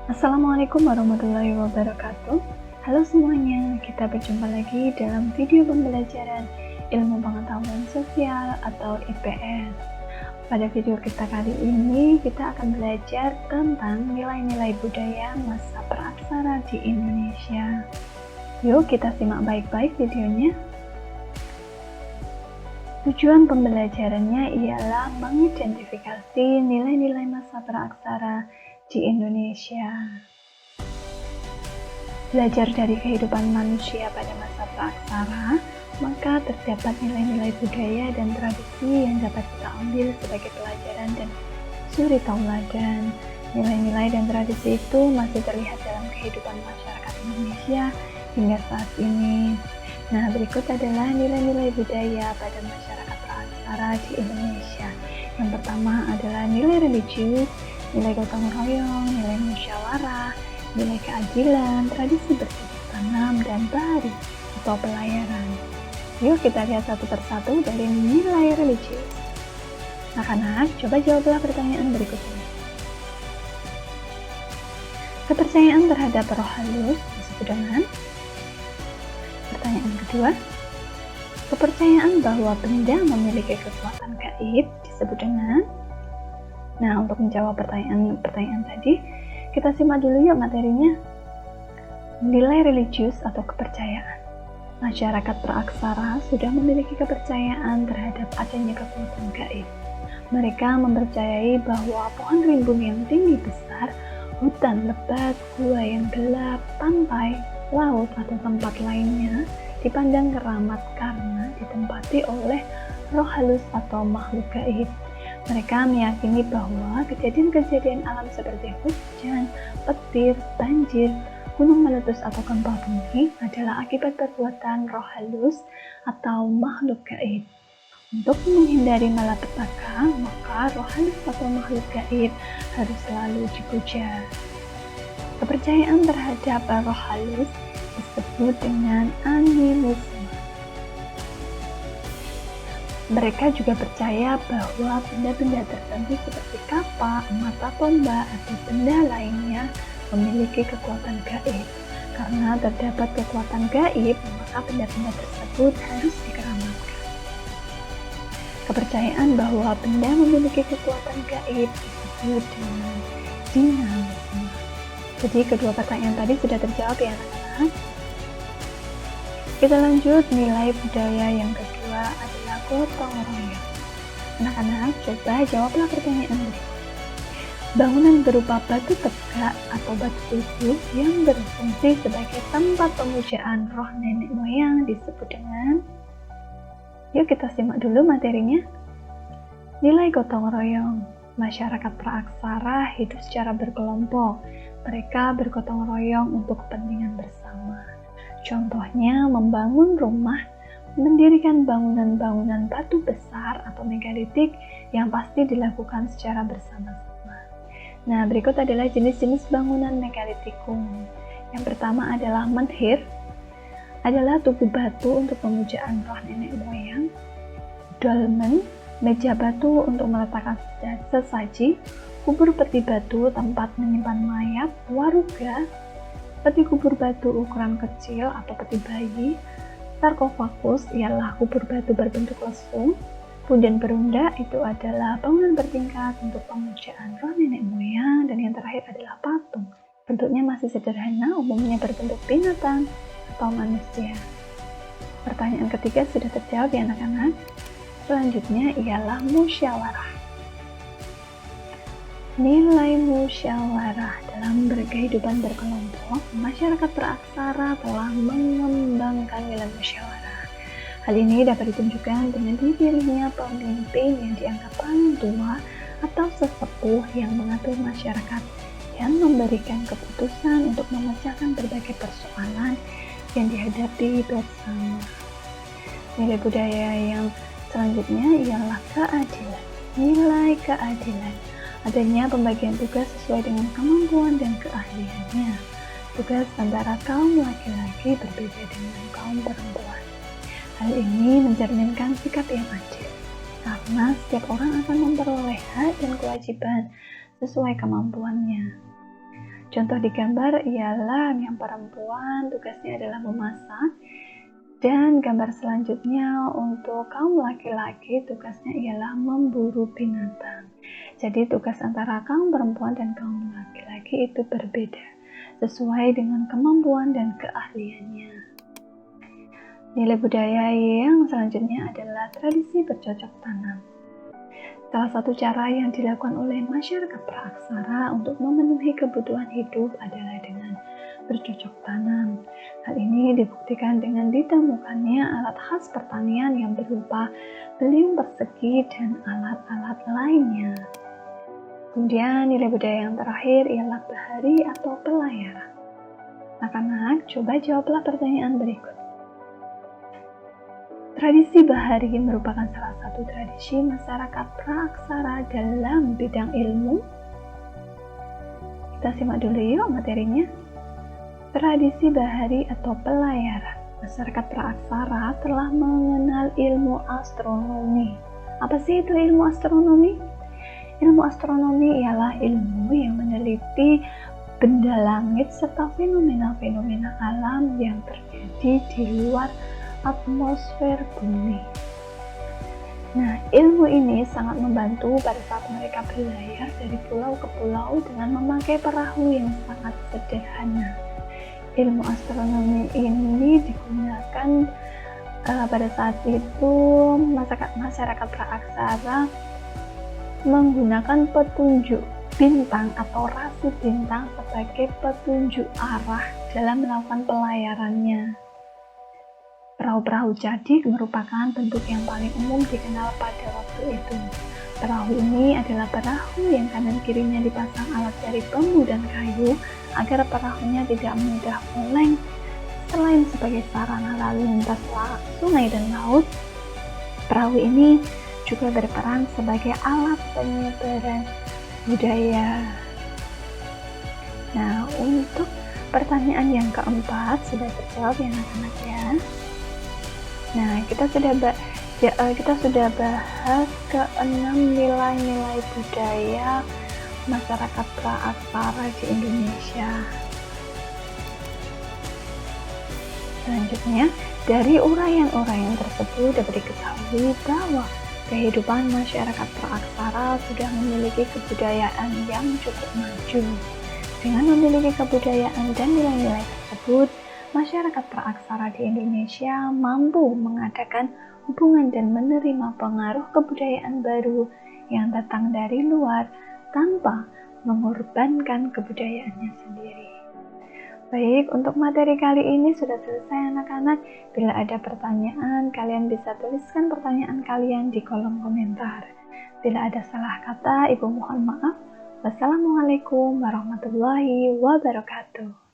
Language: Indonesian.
Assalamualaikum warahmatullahi wabarakatuh. Halo semuanya, kita berjumpa lagi dalam video pembelajaran ilmu pengetahuan sosial atau IPS. Pada video kita kali ini, kita akan belajar tentang nilai-nilai budaya masa praaksara di Indonesia. Yuk kita simak baik-baik videonya. Tujuan pembelajarannya ialah mengidentifikasi nilai-nilai masa praaksara di Indonesia. Belajar dari kehidupan manusia pada masa praaksara, maka terdapat nilai-nilai budaya dan tradisi yang dapat kita ambil sebagai pelajaran dan suri tauladan. Nilai-nilai dan tradisi itu masih terlihat dalam kehidupan masyarakat Indonesia hingga saat ini. Nah, berikut adalah nilai-nilai budaya pada masyarakat praaksara di Indonesia. Yang pertama adalah nilai religius, nilai gotong royong, nilai musyawarah, nilai keadilan, tradisi bercocok tanam, dan bahari atau pelayaran. Yuk kita lihat satu persatu dari nilai religius. Anak-anak, coba jawablah pertanyaan berikut ini. Kepercayaan terhadap roh halus disebut dengan? Pertanyaan kedua, kepercayaan bahwa benda memiliki kekuatan gaib disebut dengan? Nah, untuk menjawab pertanyaan tadi, kita simak dulu yuk materinya. Nilai religius atau kepercayaan. Masyarakat praaksara sudah memiliki kepercayaan terhadap adanya kekuatan gaib. Mereka mempercayai bahwa pohon rimbun yang tinggi besar, hutan lebat, gua yang gelap, pantai, laut atau tempat lainnya dipandang keramat karena ditempati oleh roh halus atau makhluk gaib. Mereka meyakini bahwa kejadian-kejadian alam seperti hujan, petir, banjir, gunung meletus atau gempa bumi adalah akibat perbuatan roh halus atau makhluk gaib. Untuk menghindari malapetaka, maka roh halus atau makhluk gaib harus selalu dipuja. Kepercayaan terhadap roh halus disebut dengan animisme. Mereka juga percaya bahwa benda-benda tertentu seperti kapak, mata tombak, atau benda lainnya memiliki kekuatan gaib. Karena terdapat kekuatan gaib, maka benda-benda tersebut harus dikeramatkan. Kepercayaan bahwa benda memiliki kekuatan gaib disebut dengan dinamisme. Jadi kedua pertanyaan tadi sudah terjawab ya anak-anak. Kita lanjut, nilai budaya yang kedua adalah gotong royong. Anak-anak, coba jawablah pertanyaan ini. Bangunan berupa batu tegak atau batu tubuh yang berfungsi sebagai tempat pemujaan roh nenek moyang disebut dengan? Yuk kita simak dulu materinya. Nilai gotong royong. Masyarakat praaksara hidup secara berkelompok. Mereka bergotong royong untuk kepentingan bersama. Contohnya membangun rumah, mendirikan bangunan-bangunan batu besar atau megalitik yang pasti dilakukan secara bersama-sama. Nah, berikut adalah jenis-jenis bangunan megalitikum. Yang pertama adalah menhir, adalah tugu batu untuk pemujaan roh nenek moyang. Dolmen, meja batu untuk meletakkan sesaji. Kubur peti batu, tempat menyimpan mayat. Waruga, peti kubur batu ukuran kecil atau peti bayi. Sarkofagus ialah kubur batu berbentuk lesung. Punden perunda itu adalah bangunan bertingkat untuk pemujaan roh nenek moyang. Dan yang terakhir adalah patung. Bentuknya masih sederhana, umumnya berbentuk binatang atau manusia. Pertanyaan ketiga sudah terjawab ya anak-anak. Selanjutnya ialah musyawarah. Nilai musyawarah. Dalam berkehidupan berkelompok, masyarakat praaksara telah mengembangkan nilai musyawarah. Hal ini dapat ditunjukkan dengan dipilihnya pemimpin yang dianggap paling tua atau sesepuh yang mengatur masyarakat dan memberikan keputusan untuk memecahkan berbagai persoalan yang dihadapi bersama. Nilai budaya yang selanjutnya ialah keadilan. Nilai keadilan. Adanya pembagian tugas sesuai dengan kemampuan dan keahliannya. Tugas antara kaum laki-laki berbeda dengan kaum perempuan. Hal ini mencerminkan sikap yang adil, karena setiap orang akan memperoleh hak dan kewajiban sesuai kemampuannya. Contoh di gambar ialah yang perempuan tugasnya adalah memasak, dan gambar selanjutnya untuk kaum laki-laki tugasnya ialah memburu binatang. Jadi tugas antara kaum perempuan dan kaum laki-laki itu berbeda, sesuai dengan kemampuan dan keahliannya. Nilai budaya yang selanjutnya adalah tradisi bercocok tanam. Salah satu cara yang dilakukan oleh masyarakat praaksara untuk memenuhi kebutuhan hidup adalah dengan bercocok tanam. Hal ini dibuktikan dengan ditemukannya alat khas pertanian yang berupa beliung persegi dan alat-alat lainnya. Kemudian nilai budaya yang terakhir ialah bahari atau pelayaran. Anak-anak, coba jawablah pertanyaan berikut. Tradisi bahari merupakan salah satu tradisi masyarakat praaksara dalam bidang ilmu. Kita simak dulu yuk materinya. Tradisi bahari atau pelayaran. Masyarakat praaksara telah mengenal ilmu astronomi. Apa sih itu ilmu astronomi? Ilmu astronomi ialah ilmu yang meneliti benda langit serta fenomena-fenomena alam yang terjadi di luar atmosfer bumi. Nah, ilmu ini sangat membantu pada saat mereka berlayar dari pulau ke pulau dengan memakai perahu yang sangat sederhana. Ilmu astronomi ini digunakan pada saat itu masyarakat praaksara menggunakan petunjuk bintang atau rasi bintang sebagai petunjuk arah dalam melakukan pelayarannya. Perahu-perahu jadik merupakan bentuk yang paling umum dikenal pada waktu itu. Perahu ini adalah perahu yang kanan kirinya dipasang alat dari bambu dan kayu agar perahunya tidak mudah oleng. Selain sebagai sarana lalu lintas sungai dan laut, perahu ini juga berperan sebagai alat penyebaran budaya. Nah, untuk pertanyaan yang keempat sudah terjawab ya anak-anak ya. Nah, kita sudah bahas ke-6 nilai-nilai budaya masyarakat praaksara di Indonesia. Selanjutnya, dari uraian-uraian tersebut dapat diketahui bahwa kehidupan masyarakat praaksara sudah memiliki kebudayaan yang cukup maju. Dengan memiliki kebudayaan dan nilai-nilai tersebut, masyarakat praaksara di Indonesia mampu mengadakan hubungan dan menerima pengaruh kebudayaan baru yang datang dari luar tanpa mengorbankan kebudayaannya sendiri. Baik, untuk materi kali ini sudah selesai anak-anak. Bila ada pertanyaan, kalian bisa tuliskan pertanyaan kalian di kolom komentar. Bila ada salah kata, Ibu mohon maaf. Wassalamualaikum warahmatullahi wabarakatuh.